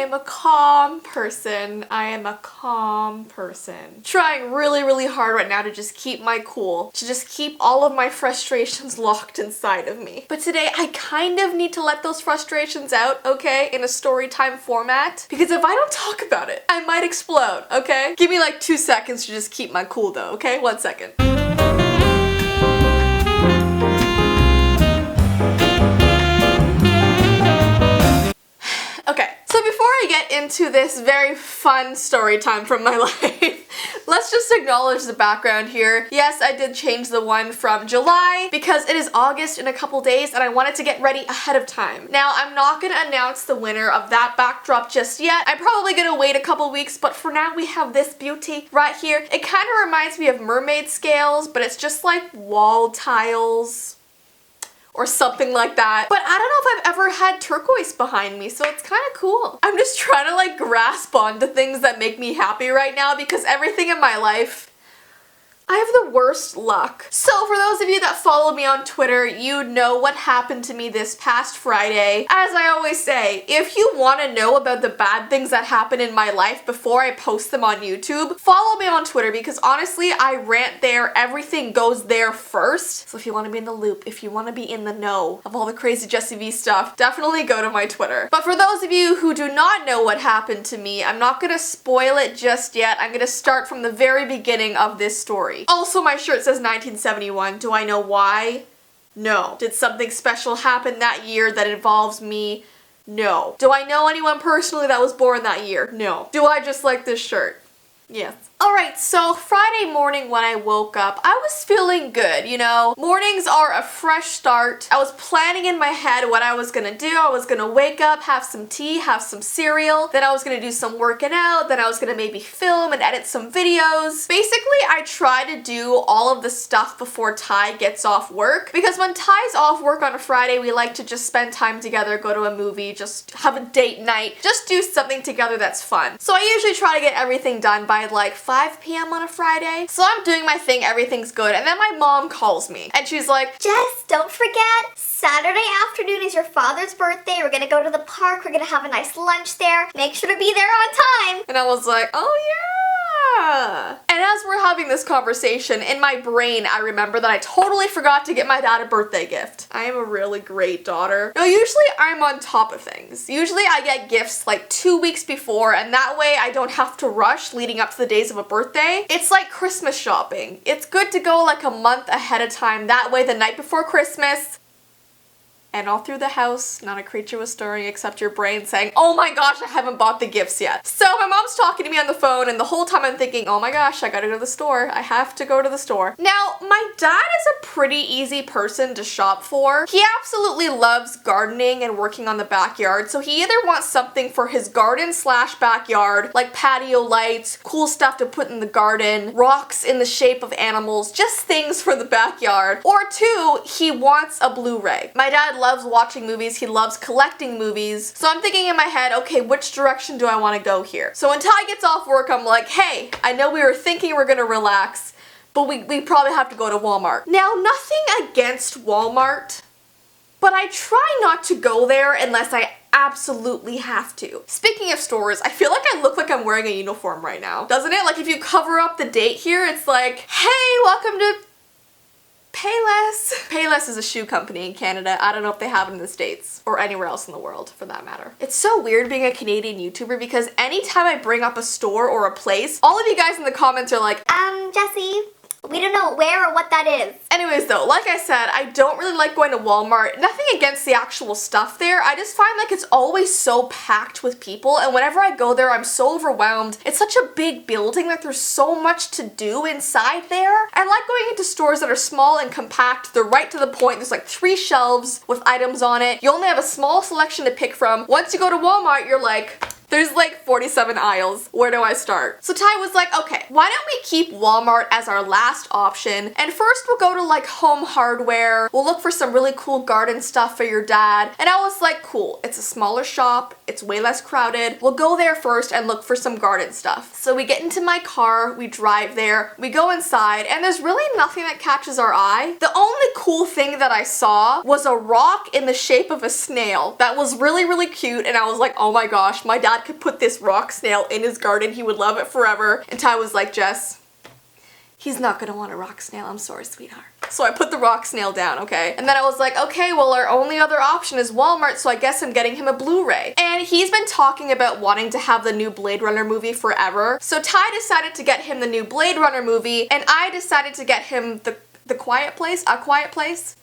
am a calm person. I am a calm person. Trying really, really hard right now to just keep my cool. To just keep all of my frustrations locked inside of me. But today I kind of need to let those frustrations out, okay? In a story time format. Because if I don't talk about it, I might explode, okay? Give me like 2 seconds to just keep my cool though, okay? 1 second. Okay, so before I get into this very fun story time from my life, let's just acknowledge the background here. Yes, I did change the one from July because it is August in a couple days and I wanted to get ready ahead of time. Now, I'm not going to announce the winner of that backdrop just yet. I'm probably going to wait a couple weeks, but for now we have this beauty right here. It kind of reminds me of mermaid scales, but it's just like wall tiles or something like that. But I don't know if I've ever had turquoise behind me, so it's kind of cool. I'm just trying to like grasp onto things that make me happy right now because everything in my life, I have the worst luck. So for those of you that follow me on Twitter, you know what happened to me this past Friday. As I always say, if you want to know about the bad things that happen in my life before I post them on YouTube, follow me on Twitter because honestly, I rant there. Everything goes there first. So if you want to be in the loop, if you want to be in the know of all the crazy Jessii Vee stuff, definitely go to my Twitter. But for those of you who do not know what happened to me, I'm not going to spoil it just yet. I'm going to start from the very beginning of this story. Also, my shirt says 1971. Do I know why? No. Did something special happen that year that involves me? No. Do I know anyone personally that was born that year? No. Do I just like this shirt? Yes. Alright, so Friday morning when I woke up, I was feeling good, you know? Mornings are a fresh start. I was planning in my head what I was gonna do. I was gonna wake up, have some tea, have some cereal, then I was gonna do some working out, then I was gonna maybe film and edit some videos. Basically, I try to do all of the stuff before Ty gets off work, because when Ty's off work on a Friday, we like to just spend time together, go to a movie, just have a date night, just do something together that's fun. So I usually try to get everything done by like 5 p.m. on a Friday. So I'm doing my thing, everything's good, and then my mom calls me and she's like, Jess, don't forget, Saturday afternoon is your father's birthday. We're gonna go to the park, we're gonna have a nice lunch there. Make sure to be there on time. And I was like, oh yeah. And as we're having this conversation, in my brain I remember that I totally forgot to get my dad a birthday gift. I am a really great daughter. No, usually I'm on top of things. Usually I get gifts like 2 weeks before, and that way I don't have to rush leading up to the days of a birthday. It's like Christmas shopping. It's good to go like a month ahead of time. That way the night before Christmas, and all through the house, not a creature was stirring except your brain saying, oh my gosh, I haven't bought the gifts yet. So my mom's talking to me on the phone, and the whole time I'm thinking, oh my gosh, I gotta go to the store. I have to go to the store. Now, my dad is a pretty easy person to shop for. He absolutely loves gardening and working on the backyard, so he either wants something for his garden slash backyard, like patio lights, cool stuff to put in the garden, rocks in the shape of animals, just things for the backyard, or two, he wants a Blu-ray. My dad loves watching movies, he loves collecting movies, so I'm thinking in my head, okay, which direction do I want to go here? So when Ty gets off work, I'm like, hey, I know we were thinking we're gonna relax, but we probably have to go to Walmart. Now, nothing against Walmart, but I try not to go there unless I absolutely have to. Speaking of stores, I feel like I look like I'm wearing a uniform right now, doesn't it? Like if you cover up the date here, it's like, hey, welcome to Payless. Payless is a shoe company in Canada. I don't know if they have it in the States or anywhere else in the world for that matter. It's so weird being a Canadian YouTuber because anytime I bring up a store or a place, all of you guys in the comments are like, Jessii, we don't know where or what that is. Anyways though, like I said, I don't really like going to Walmart. Nothing against the actual stuff there. I just find like it's always so packed with people, and whenever I go there, I'm so overwhelmed. It's such a big building that there's so much to do inside there. I like going into stores that are small and compact. They're right to the point. There's like 3 shelves with items on it. You only have a small selection to pick from. Once you go to Walmart, you're like, there's like 47 aisles. Where do I start? So Ty was like, okay, why don't we keep Walmart as our last option? And first we'll go to like Home Hardware. We'll look for some really cool garden stuff for your dad. And I was like, cool, it's a smaller shop. It's way less crowded. We'll go there first and look for some garden stuff. So we get into my car, we drive there, we go inside, and there's really nothing that catches our eye. The only cool thing that I saw was a rock in the shape of a snail that was really, really cute, and I was like, oh my gosh, my dad dad could put this rock snail in his garden, he would love it forever. And Ty was like, Jess, he's not gonna want a rock snail. I'm sorry, sweetheart. So I put the rock snail down, okay? And then I was like, okay, well, our only other option is Walmart, so I guess I'm getting him a Blu-ray. And he's been talking about wanting to have the new Blade Runner movie forever. So Ty decided to get him the new Blade Runner movie, and I decided to get him the Quiet Place? A Quiet Place?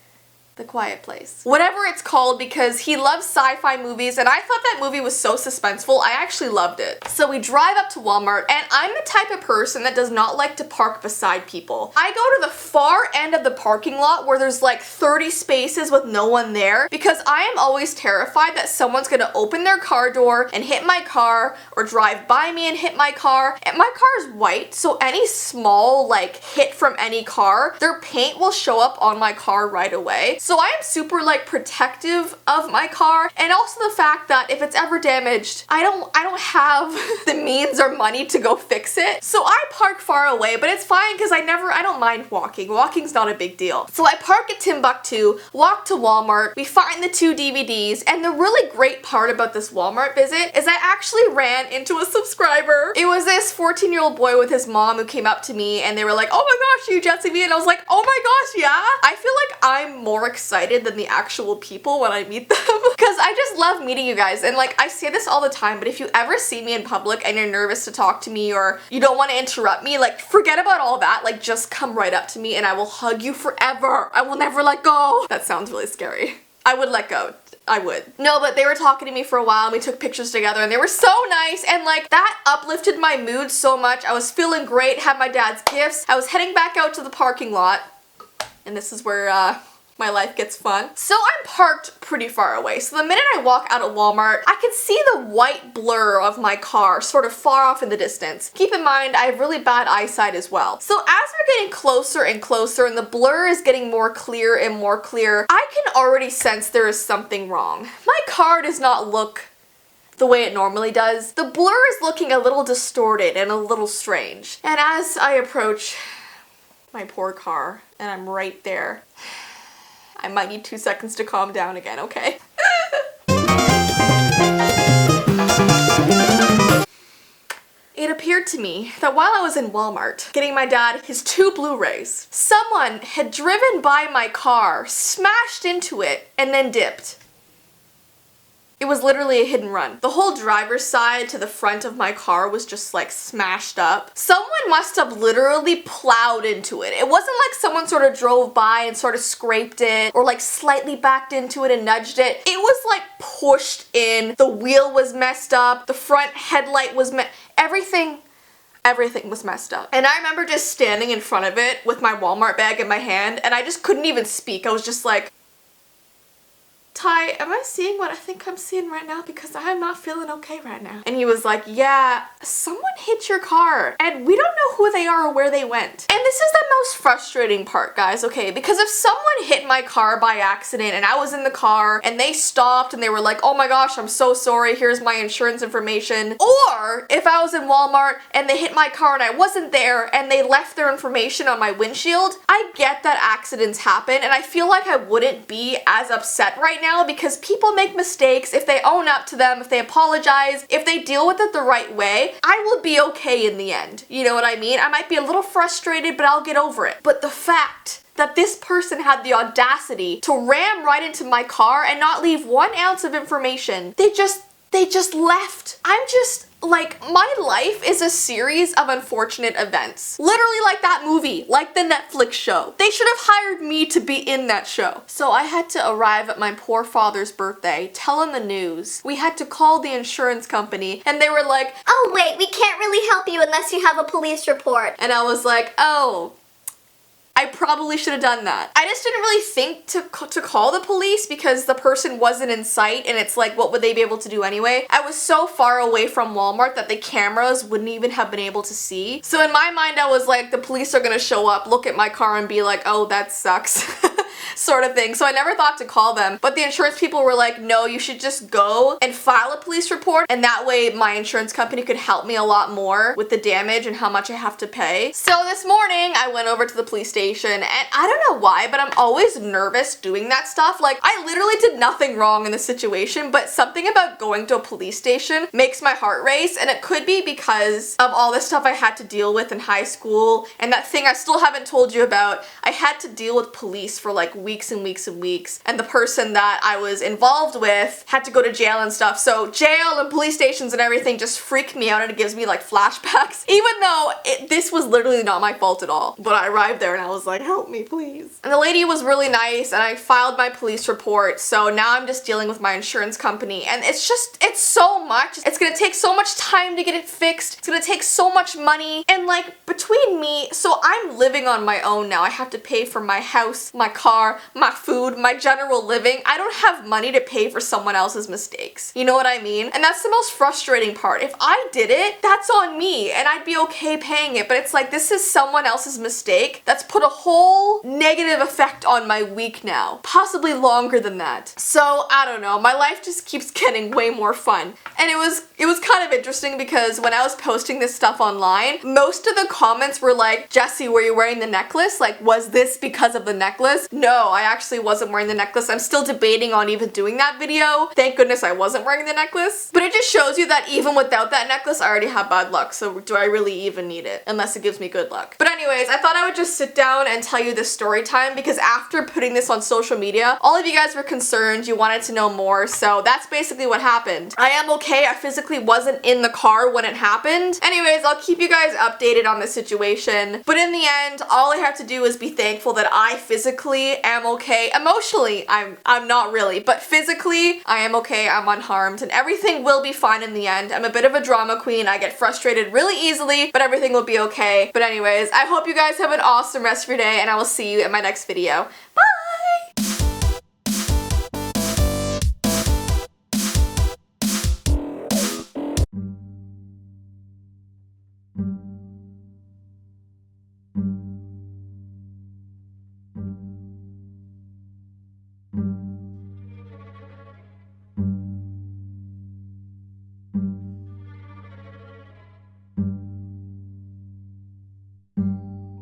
The Quiet Place. Whatever it's called, because he loves sci-fi movies and I thought that movie was so suspenseful. I actually loved it. So we drive up to Walmart and I'm the type of person that does not like to park beside people. I go to the far end of the parking lot where there's like 30 spaces with no one there because I am always terrified that someone's gonna open their car door and hit my car or drive by me and hit my car. And my car is white, so any small like hit from any car, their paint will show up on my car right away. So I am super like protective of my car, and also the fact that if it's ever damaged, I don't have the means or money to go fix it. So I park far away, but it's fine because I don't mind walking. Walking's not a big deal. So I park at Timbuktu, walk to Walmart, we find the 2 DVDs, and the really great part about this Walmart visit is I actually ran into a subscriber. It was this 14-year-old boy with his mom who came up to me and they were like, oh my gosh, you Jessii Vee? And I was like, oh my gosh, yeah? I feel like I'm more excited than the actual people when I meet them because I just love meeting you guys. And like I say this all the time, but if you ever see me in public and you're nervous to talk to me or you don't want to interrupt me, like forget about all that, like just come right up to me and I will hug you forever. I will never let go. That sounds really scary. I would let go. I would. No, but they were talking to me for a while and we took pictures together and they were so nice and like that uplifted my mood so much. I was feeling great, had my dad's gifts. I was heading back out to the parking lot and this is where my life gets fun. So I'm parked pretty far away. So the minute I walk out of Walmart, I can see the white blur of my car sort of far off in the distance. Keep in mind, I have really bad eyesight as well. So as we're getting closer and closer and the blur is getting more clear and more clear, I can already sense there is something wrong. My car does not look the way it normally does. The blur is looking a little distorted and a little strange. And as I approach my poor car, and I'm right there, I might need 2 seconds to calm down again, okay? It appeared to me that while I was in Walmart getting my dad his 2 Blu-rays, someone had driven by my car, smashed into it, and then dipped. It was literally a hit and run. The whole driver's side to the front of my car was just like smashed up. Someone must have literally plowed into it. It wasn't like someone sort of drove by and sort of scraped it or like slightly backed into it and nudged it. It was like pushed in. The wheel was messed up. The front headlight was everything was messed up. And I remember just standing in front of it with my Walmart bag in my hand and I just couldn't even speak. I was just like, Ty, am I seeing what I think I'm seeing right now? Because I am not feeling okay right now. And he was like, yeah, someone hit your car and we don't know who they are or where they went. And this is the most frustrating part, guys, okay? Because if someone hit my car by accident and I was in the car and they stopped and they were like, oh my gosh, I'm so sorry, here's my insurance information. Or if I was in Walmart and they hit my car and I wasn't there and they left their information on my windshield, I get that accidents happen and I feel like I wouldn't be as upset right now because people make mistakes. If they own up to them, if they apologize, if they deal with it the right way, I will be okay in the end. You know what I mean? I might be a little frustrated, but I'll get over it. But the fact that this person had the audacity to ram right into my car and not leave 1 ounce of information, they just left. I'm just like, my life is a series of unfortunate events. Literally like that movie, like the Netflix show. They should have hired me to be in that show. So I had to arrive at my poor father's birthday, tell him the news. We had to call the insurance company and they were like, oh wait, we can't really help you unless you have a police report. And I was like, oh, I probably should have done that. I just didn't really think to call the police because the person wasn't in sight and it's like, what would they be able to do anyway? I was so far away from Walmart that the cameras wouldn't even have been able to see. So in my mind, I was like, the police are gonna show up, look at my car and be like, oh, that sucks. sort of thing. So I never thought to call them. But the insurance people were like, no, you should just go and file a police report, and that way my insurance company could help me a lot more with the damage and how much I have to pay. So this morning I went over to the police station, and I don't know why, but I'm always nervous doing that stuff. Like, I literally did nothing wrong in this situation, but something about going to a police station makes my heart race, and it could be because of all this stuff I had to deal with in high school, and that thing I still haven't told you about. I had to deal with police for like weeks and weeks and weeks, and the person that I was involved with had to go to jail and stuff. So jail and police stations and everything just freak me out, and it gives me like flashbacks, even though this was literally not my fault at all. But I arrived there and I was like, help me please. And the lady was really nice, and I filed my police report, so now I'm just dealing with my insurance company, and it's so much. It's gonna take so much time to get it fixed. It's gonna take so much money, and like between me, so I'm living on my own now. I have to pay for my house, my car, my food, my general living. I don't have money to pay for someone else's mistakes. You know what I mean? And that's the most frustrating part. If I did it, that's on me, and I'd be okay paying it, but it's like, this is someone else's mistake that's put a whole negative effect on my week now. Possibly longer than that. So, I don't know. My life just keeps getting way more fun. And it was kind of interesting because when I was posting this stuff online, most of the comments were like, Jessii, were you wearing the necklace? Like, was this because of the necklace? No, I actually wasn't wearing the necklace. I'm still debating on even doing that video. Thank goodness I wasn't wearing the necklace. But it just shows you that even without that necklace, I already have bad luck. So do I really even need it? Unless it gives me good luck. But anyways, I thought I would just sit down and tell you this story time because after putting this on social media, all of you guys were concerned. You wanted to know more. So that's basically what happened. I am okay. I physically wasn't in the car when it happened. Anyways, I'll keep you guys updated on the situation. But in the end, all I have to do is be thankful that I physically am okay. Emotionally, I'm not really, but physically, I am okay. I'm unharmed, and everything will be fine in the end. I'm a bit of a drama queen. I get frustrated really easily, but everything will be okay. But anyways, I hope you guys have an awesome rest of your day, and I will see you in my next video. Bye!